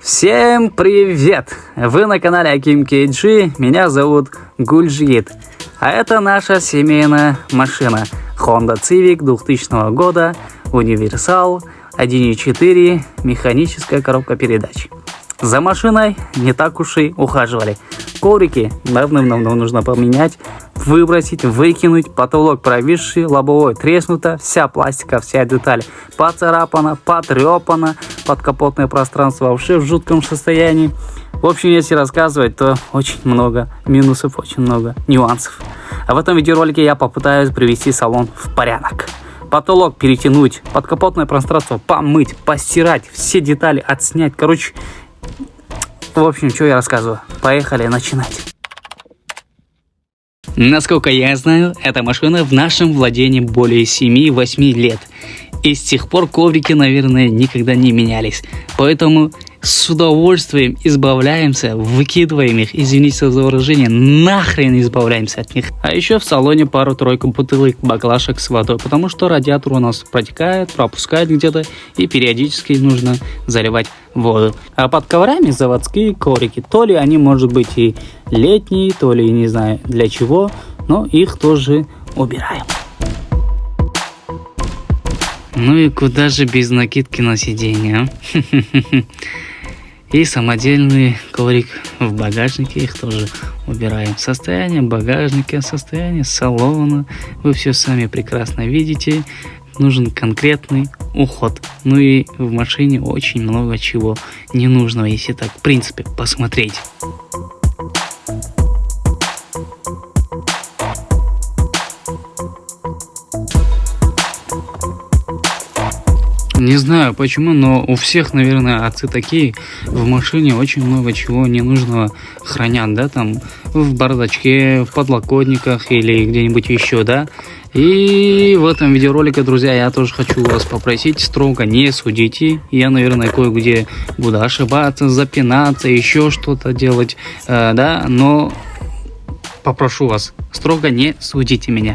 Всем привет! Вы на канале Аким KG, меня зовут Гульжиит. А это наша семейная машина Honda Civic 2000 года, универсал, 1.4, механическая коробка передач. За машиной не так уж и ухаживали. Коврики давным-давно нужно поменять, выбросить, выкинуть, потолок провисший, лобовой треснуто, вся пластика, вся деталь поцарапана, потрепана, подкапотное пространство вообще в жутком состоянии. В общем, если рассказывать, то очень много минусов, очень много нюансов. А в этом видеоролике я попытаюсь привести салон в порядок. Потолок перетянуть, подкапотное пространство помыть, постирать, все детали отснять. Короче, в общем, что я рассказываю. Поехали начинать. Насколько я знаю, эта машина в нашем владении более 7-8 лет. И с тех пор коврики, наверное, никогда не менялись. Поэтому с удовольствием избавляемся, выкидываем их, извините за выражение, нахрен избавляемся от них. А еще в салоне пару-тройку бутылок, баклашек с водой, потому что радиатор у нас протекает, пропускает где-то, и периодически нужно заливать воду. А под коврами заводские коврики, то ли они, может быть, и летние, то ли не знаю для чего, но их тоже убираем. Ну и куда же без накидки на сиденье, а? И самодельный коврик в багажнике, их тоже убираем. Состояние багажника, состояние салона, вы все сами прекрасно видите. Нужен конкретный уход. Ну и в машине очень много чего ненужного, если так в принципе посмотреть. Не знаю почему, но у всех, наверное, отцы такие. В машине очень много чего ненужного хранят, да, там в бардачке, в подлокотниках или где-нибудь еще, да. И в этом видеоролике, друзья, я тоже хочу вас попросить, строго не судите. Я, наверное, кое-где буду ошибаться, запинаться, еще что-то делать, да, но попрошу вас, строго не судите меня.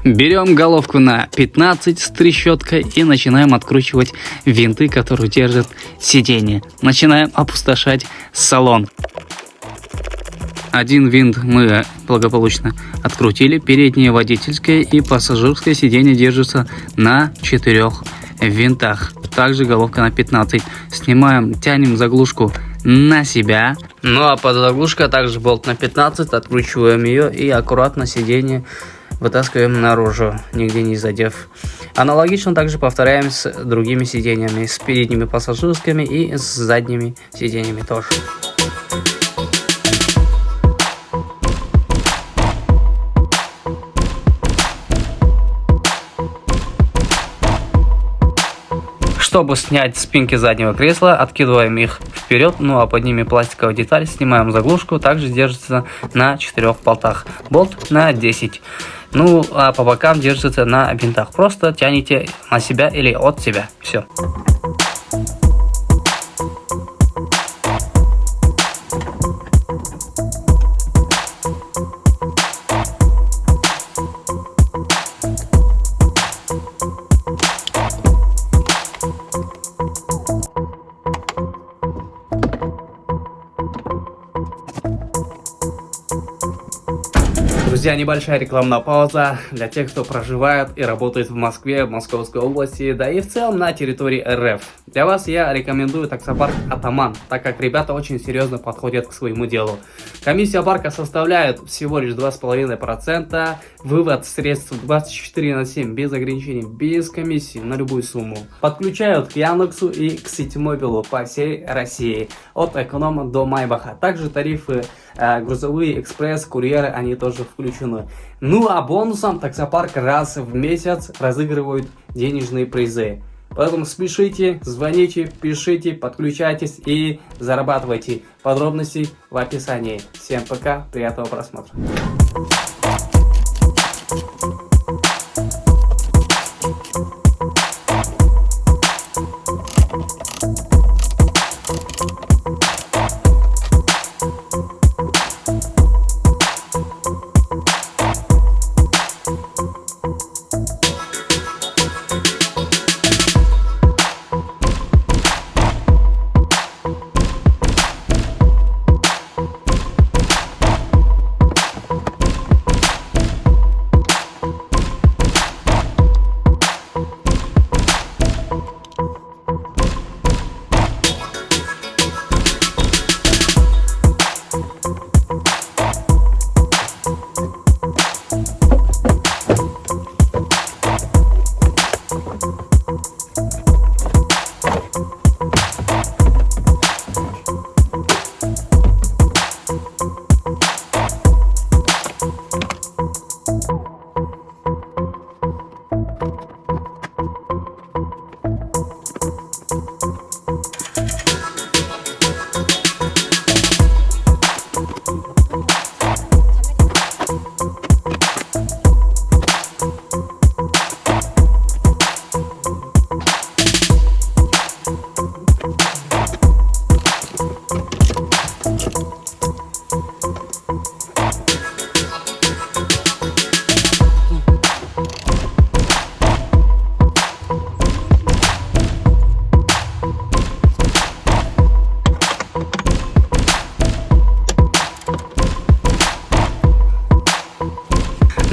Берем головку на 15 с трещоткой и начинаем откручивать винты, которые держат сиденье. Начинаем опустошать салон. Один винт мы благополучно открутили. Переднее водительское и пассажирское сиденье держится на 4 винтах. Также головка на 15. Снимаем, тянем заглушку на себя. Ну а под заглушкой также болт на 15. Откручиваем ее и аккуратно сиденье вытаскиваем наружу, нигде не задев. Аналогично также повторяем с другими сиденьями, с передними пассажирскими и с задними сиденьями тоже. Чтобы снять спинки заднего кресла, откидываем их вперед, ну а под ними пластиковая деталь, снимаем заглушку, также держится на 4 болтах, болт на 10. Ну а по бокам держится на винтах, просто тянете на себя или от себя, все. Друзья, небольшая рекламная пауза для тех, кто проживает и работает в Москве, в Московской области, да и в целом на территории РФ. Для вас я рекомендую таксопарк Атаман, так как ребята очень серьезно подходят к своему делу. Комиссия парка составляет всего лишь 2,5%, вывод средств 24/7 без ограничений, без комиссии на любую сумму. Подключают к Яндексу и к Ситимобилу по всей России, от эконома до Майбаха. Также тарифы грузовые, экспресс, курьеры, они тоже включены. Ну а бонусом таксопарк раз в месяц разыгрывают денежные призы. Поэтому спешите, звоните, пишите, подключайтесь и зарабатывайте. Подробности в описании. Всем пока, приятного просмотра.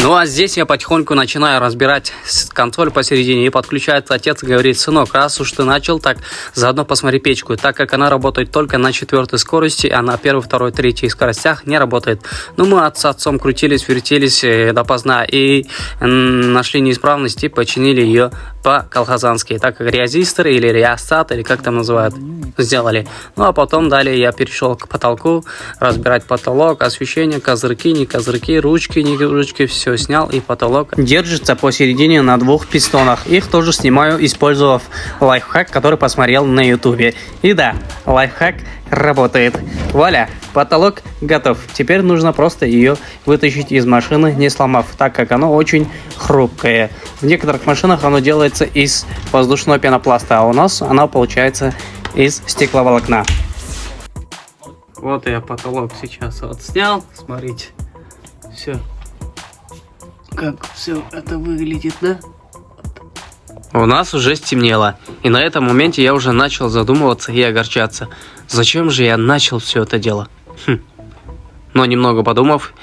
Ну а здесь я потихоньку начинаю разбирать консоль посередине, и подключается отец и говорит: сынок, раз уж ты начал, так заодно посмотри печку. Так как она работает только на 4-й скорости, а на 1-й, 2-й, 3-й скоростях не работает. Ну мы с отцом крутились, вертелись допоздна и нашли неисправность и починили ее по-колхозански, так как резистор или реостат, или как там называют, сделали. Ну а потом далее я перешел к потолку, разбирать потолок, освещение, козырьки, не козырьки, ручки, не ручки, все снял, и потолок держится посередине на 2 пистонах. Их тоже снимаю, использовав лайфхак, который посмотрел на ютубе. И да, лайфхак работает. Вуаля, потолок готов. Теперь нужно просто ее вытащить из машины, не сломав, так как оно очень хрупкое. В некоторых машинах оно делается из воздушного пенопласта, а у нас оно получается из стекловолокна. Вот я потолок сейчас вот снял, смотрите, все, как все это выглядит, да? У нас уже стемнело, и на этом моменте я уже начал задумываться и огорчаться. Зачем же я начал все это дело? Но немного подумав,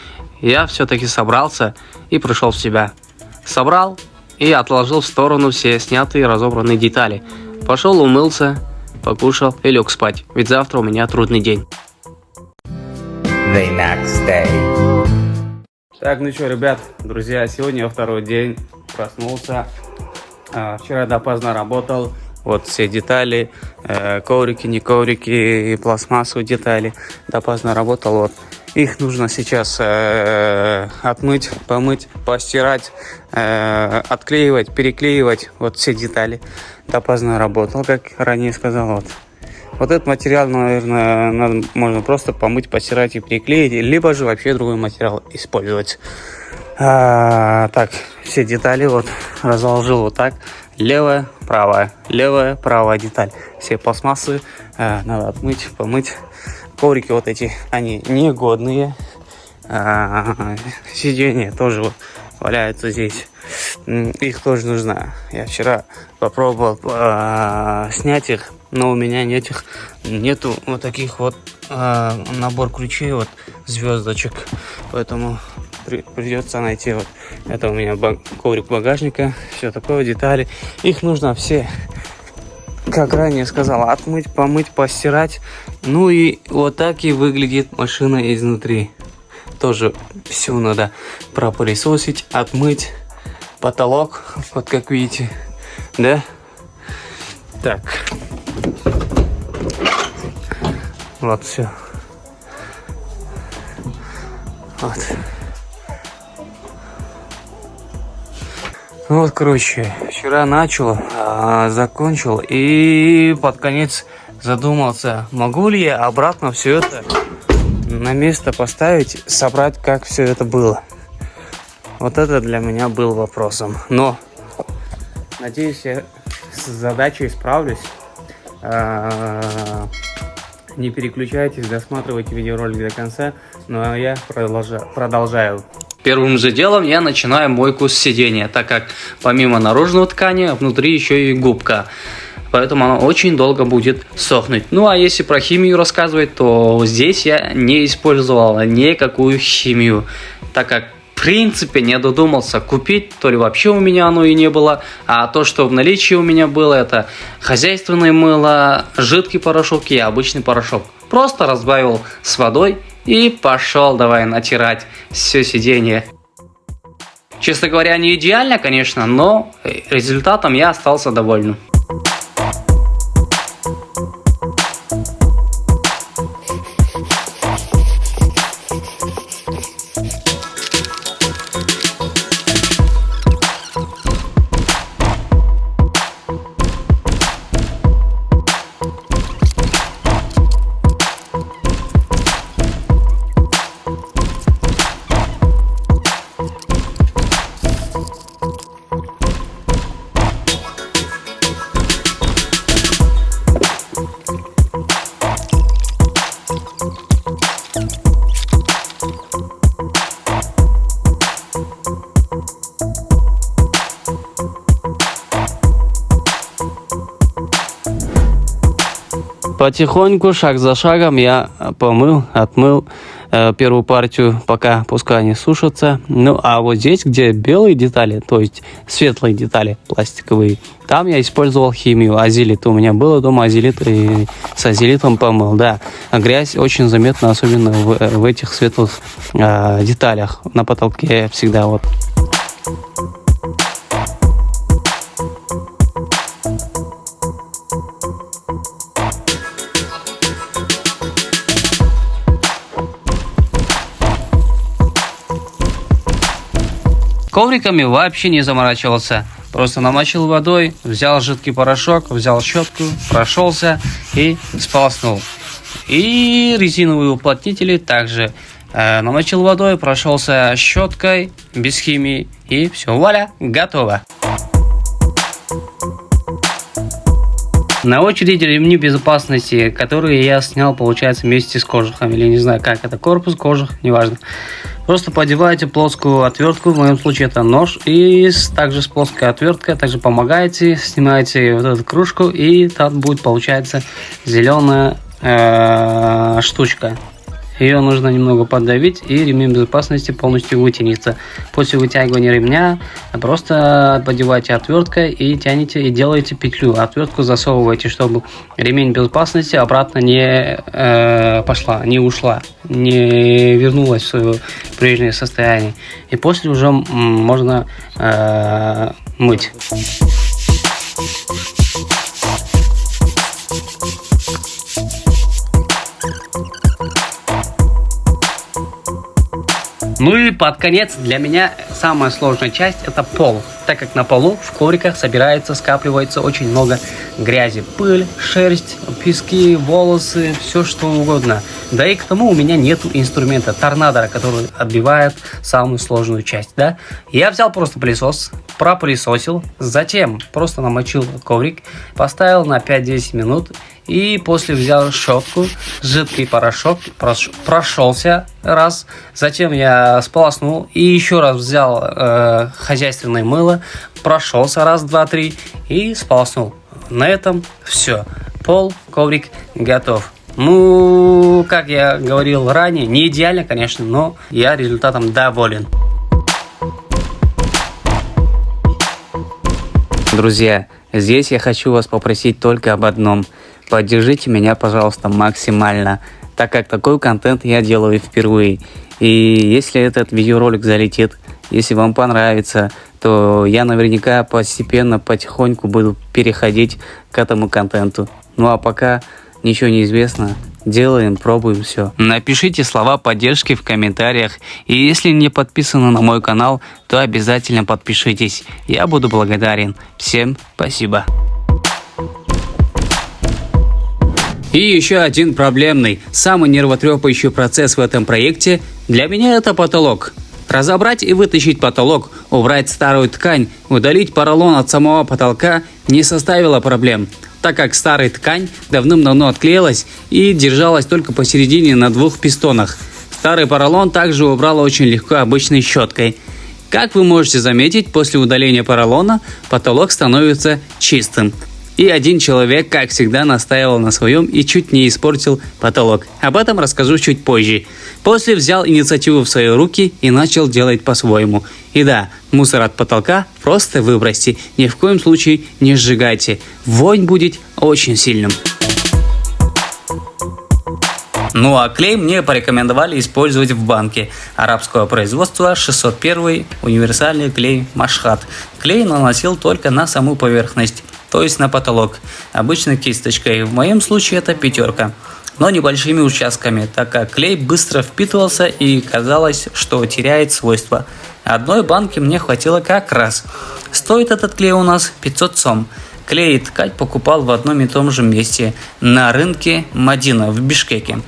я все-таки собрался и пришел в себя. Собрал и отложил в сторону все снятые и разобранные детали. Пошел, умылся, покушал и лег спать, ведь завтра у меня трудный день. The next day. Так, ну что, ребят, друзья, сегодня второй день, проснулся. Вчера допоздна работал. Вот все детали, коврики, не коврики, пластмассовые детали. Допоздна работал, вот. Их нужно сейчас отмыть, помыть, постирать, отклеивать, переклеивать. Вот все детали. Допоздна работал, как ранее сказал, вот. Вот этот материал, наверное, можно просто помыть, постирать и переклеить, либо же вообще другой материал использовать. Так, все детали вот разложил вот так. Левая, правая деталь. Все пластмассы надо отмыть, помыть. Коврики вот эти, они негодные. Сиденья тоже вот валяются здесь. Их тоже нужно. Я вчера попробовал снять их, но у меня нету вот таких вот набор ключей, вот звездочек. Поэтому придется найти вот. Это у меня коврик багажника, все такое, детали. Их нужно все, как ранее сказал, отмыть, помыть, постирать. Ну и вот так и выглядит машина изнутри. Тоже все надо пропылесосить, отмыть. Потолок, вот как видите, да? Так. Вот все. Вот. Вот, короче, вчера начал, закончил и под конец задумался, могу ли я обратно все это на место поставить, собрать, как все это было. Вот это для меня был вопросом. Но, надеюсь, я с задачей справлюсь. Не переключайтесь, досматривайте видеоролик до конца. Но я продолжаю. Первым же делом я начинаю мойку с сидения, так как помимо наружного ткани, внутри еще и губка. Поэтому она очень долго будет сохнуть. Ну а если про химию рассказывать, то здесь я не использовал никакую химию, так как в принципе не додумался купить, то ли вообще у меня оно и не было, а то, что в наличии у меня было, это хозяйственное мыло, жидкий порошок и обычный порошок. Просто разбавил с водой и пошел давай натирать все сиденье. Честно говоря, не идеально, конечно, но результатом я остался доволен. Потихоньку, шаг за шагом я помыл, отмыл, первую партию, пока пускай они сушатся. Ну, а вот здесь, где белые детали, то есть светлые детали пластиковые, там я использовал химию, азелит. У меня было дома азелит, и с азелитом помыл, да. А грязь очень заметна, особенно в этих светлых деталях на потолке всегда вот. Ковриками вообще не заморачивался. Просто намочил водой, взял жидкий порошок, взял щетку, прошелся и сполоснул. И резиновые уплотнители также намочил водой, прошелся щеткой, без химии. И все, вуаля, готово. На очереди ремни безопасности, которые я снял, получается, вместе с кожухом. Или не знаю как, это корпус, кожух, неважно. Просто подеваете плоскую отвертку, в моем случае это нож, и также с плоской отверткой также помогаете, снимаете вот эту кружку, и там будет, получается, зеленая штучка. Ее нужно немного поддавить, и ремень безопасности полностью вытянется. После вытягивания ремня просто подевайте отверткой и тянете, и делаете петлю. Отвертку засовываете, чтобы ремень безопасности обратно не пошла, не ушла, не вернулась в свое прежнее состояние. И после уже можно мыть. Ну и под конец для меня самая сложная часть — это пол, так как на полу в ковриках скапливается очень много грязи, пыль, шерсть, пески, волосы, все что угодно. Да и к тому у меня нет инструмента торнадора, который отбивает самую сложную часть, да. Я взял просто пылесос, пропылесосил, затем просто намочил коврик, поставил на 5-10 минут. И после взял щетку, жидкий порошок, прошелся раз, затем я сполоснул и еще раз взял хозяйственное мыло, прошелся раз, два, три и сполоснул. На этом все. Пол, коврик готов. Ну, как я говорил ранее, не идеально, конечно, но я результатом доволен. Друзья, здесь я хочу вас попросить только об одном. Поддержите меня, пожалуйста, максимально, так как такой контент я делаю впервые. И если этот видеоролик залетит, если вам понравится, то я наверняка постепенно, потихоньку буду переходить к этому контенту. Ну а пока ничего не известно, делаем, пробуем все. Напишите слова поддержки в комментариях. И если не подписаны на мой канал, то обязательно подпишитесь. Я буду благодарен. Всем спасибо. И еще один проблемный, самый нервотрепающий процесс в этом проекте для меня — это потолок. Разобрать и вытащить потолок, убрать старую ткань, удалить поролон от самого потолка не составило проблем, так как старая ткань давным-давно отклеилась и держалась только посередине на двух пистонах. Старый поролон также убрал очень легко обычной щеткой. Как вы можете заметить, после удаления поролона потолок становится чистым. И один человек, как всегда, настаивал на своем и чуть не испортил потолок. Об этом расскажу чуть позже. После взял инициативу в свои руки и начал делать по-своему. И да, мусор от потолка просто выбросьте, ни в коем случае не сжигайте. Вонь будет очень сильным. Ну а клей мне порекомендовали использовать в банке арабского производства 601 универсальный клей Машхат. Клей наносил только на саму поверхность, то есть на потолок, обычно кисточкой, в моем случае это 5, но небольшими участками, так как клей быстро впитывался и казалось, что теряет свойства. Одной банки мне хватило как раз. Стоит этот клей у нас 500 сом. Клей и ткань покупал в одном и том же месте, на рынке Мадина в Бишкеке.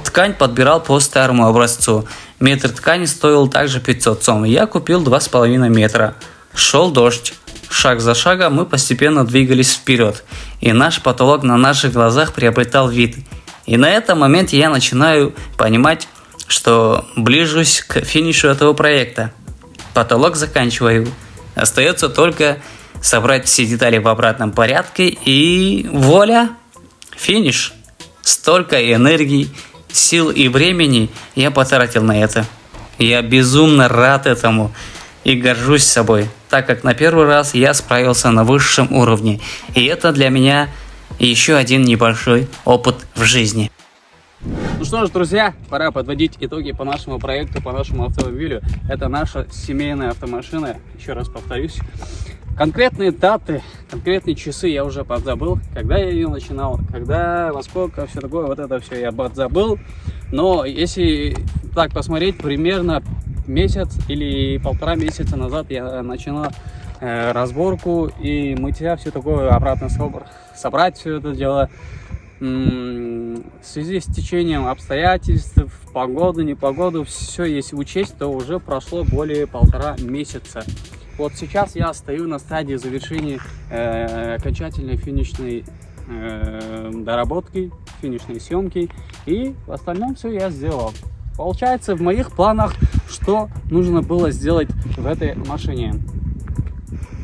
Ткань подбирал по старому образцу. Метр ткани стоил также 500 сом. Я купил 2,5 метра. Шел дождь. Шаг за шагом мы постепенно двигались вперед, и наш потолок на наших глазах приобретал вид. И на этом моменте я начинаю понимать, что ближусь к финишу этого проекта. Потолок заканчиваю. Остается только собрать все детали в обратном порядке, и вуаля, финиш. Столько энергии сил и времени я потратил на это. Я безумно рад этому и горжусь собой, так как на первый раз я справился на высшем уровне. И это для меня еще один небольшой опыт в жизни. Ну что ж, друзья, пора подводить итоги по нашему проекту, по нашему автомобилю. Это наша семейная автомашина, еще раз повторюсь. Конкретные даты, конкретные часы я уже подзабыл, когда я ее начинал, когда, во сколько, все такое, вот это все я подзабыл. Но если так посмотреть, примерно месяц или полтора месяца назад я начинал разборку и мытья, все такое, обратно собрать все это дело. В связи с течением обстоятельств, погоды, непогоду, все если учесть, то уже прошло более полтора месяца. Вот сейчас я стою на стадии завершения окончательной финишной доработки, финишной съемки, и в остальном все я сделал. Получается, в моих планах, что нужно было сделать в этой машине.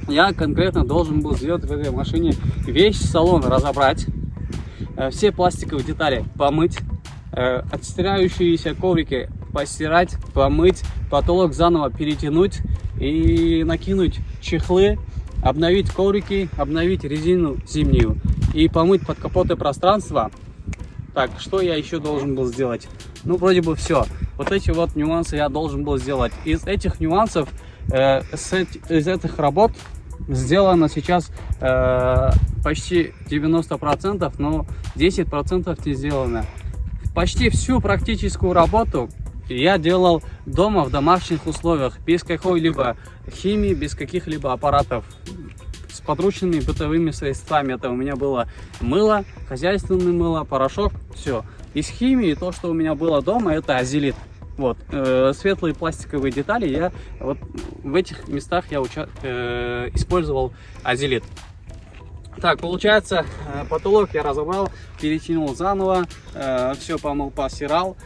Я конкретно должен был сделать в этой машине весь салон разобрать, все пластиковые детали помыть, отстирающиеся коврики постирать, помыть, потолок заново перетянуть и накинуть чехлы, обновить коврики, обновить резину зимнюю и помыть подкапотное пространство. Так, что я еще должен был сделать? Ну, вроде бы все. Вот эти вот нюансы я должен был сделать. Из этих нюансов, из этих работ сделано сейчас почти 90%, но 10% не сделано. Почти всю практическую работу я делал дома, в домашних условиях, без какой-либо химии, без каких-либо аппаратов, с подручными бытовыми средствами. Это у меня было мыло, хозяйственное мыло, порошок, все. Из химии то, что у меня было дома, это азелит. Вот, светлые пластиковые детали я вот в этих местах я использовал азелит. Так, получается, потолок я разобрал, перетянул заново, все помыл, постирал,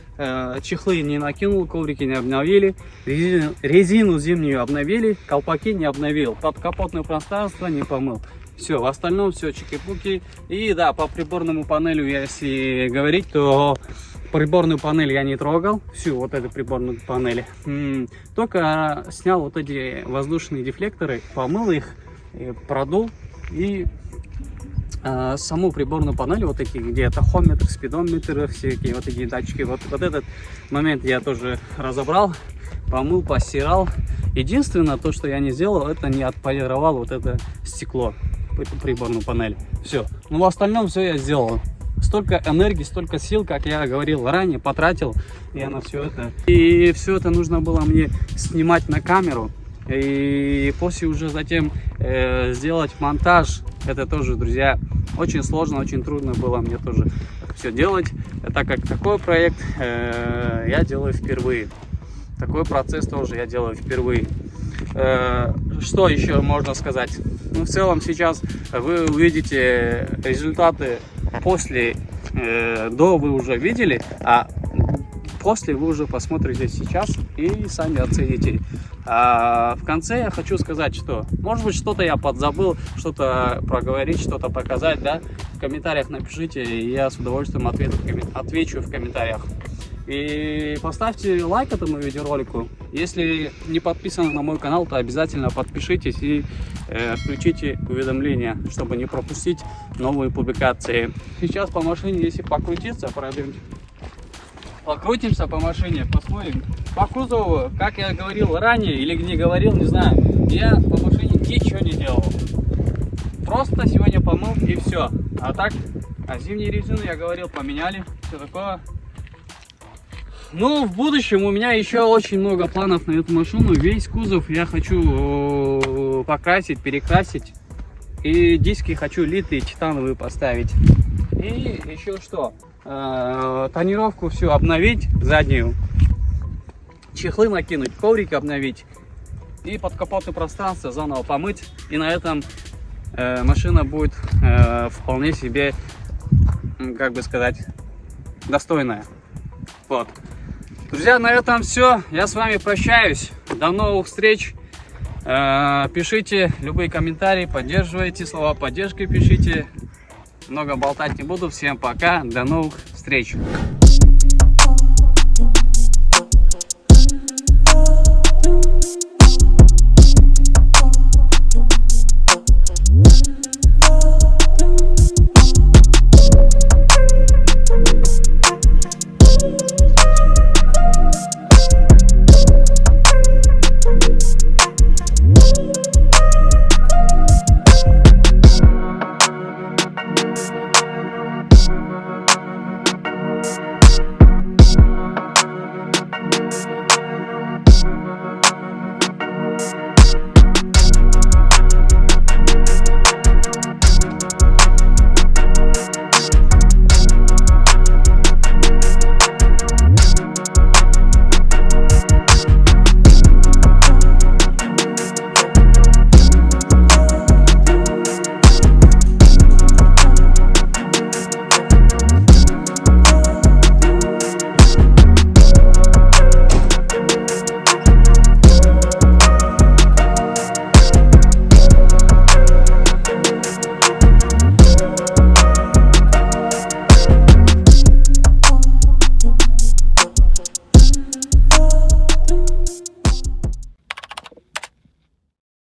чехлы не накинул, коврики не обновили, резину зимнюю обновили, колпаки не обновил, подкапотное пространство не помыл. Все, в остальном все чики-пуки. И да, по приборному панелю, если говорить, то приборную панель я не трогал, всю вот эту приборную панель. Только снял вот эти воздушные дефлекторы, помыл их, продул и саму приборную панель, вот эти, где тахометр, спидометр, всякие вот эти датчики, вот этот момент я тоже разобрал, помыл, постирал. Единственное, то, что я не сделал, это не отполировал вот это стекло, эту приборную панель. Все. Но в остальном все я сделал. Столько энергии, столько сил, как я говорил ранее, потратил я на все это. И все это нужно было мне снимать на камеру. И после уже затем сделать монтаж. Это тоже, друзья, очень сложно, очень трудно было мне тоже все делать, так как такой проект я делаю впервые. Такой процесс тоже я делаю впервые. Что еще можно сказать? Ну, в целом сейчас вы увидите результаты после, до вы уже видели, а после вы уже посмотрите сейчас и сами оцените. А в конце я хочу сказать, что может быть что-то я подзабыл, что-то проговорить, что-то показать, да? В комментариях напишите, и я с удовольствием отвечу в комментариях. И поставьте лайк этому видеоролику. Если не подписаны на мой канал, то обязательно подпишитесь и включите уведомления, чтобы не пропустить новые публикации. Сейчас по машине, если покрутиться, покрутимся по машине, посмотрим. По кузову, как я говорил ранее или не говорил, не знаю, я по машине ничего не делал. Просто сегодня помыл и все. А так, зимние резины, я говорил, поменяли, все такое. Ну, в будущем у меня еще очень много планов на эту машину. Весь кузов я хочу покрасить, перекрасить. И диски хочу литые, титановые поставить. И еще что? Тонировку всю обновить, заднюю. Чехлы накинуть, коврики обновить. И подкапотное пространство заново помыть. И на этом машина будет вполне себе, как бы сказать, достойная. Вот. Друзья, на этом все. Я с вами прощаюсь. До новых встреч. Пишите любые комментарии, поддерживайте, слова поддержки пишите. Много болтать не буду. Всем пока. До новых встреч.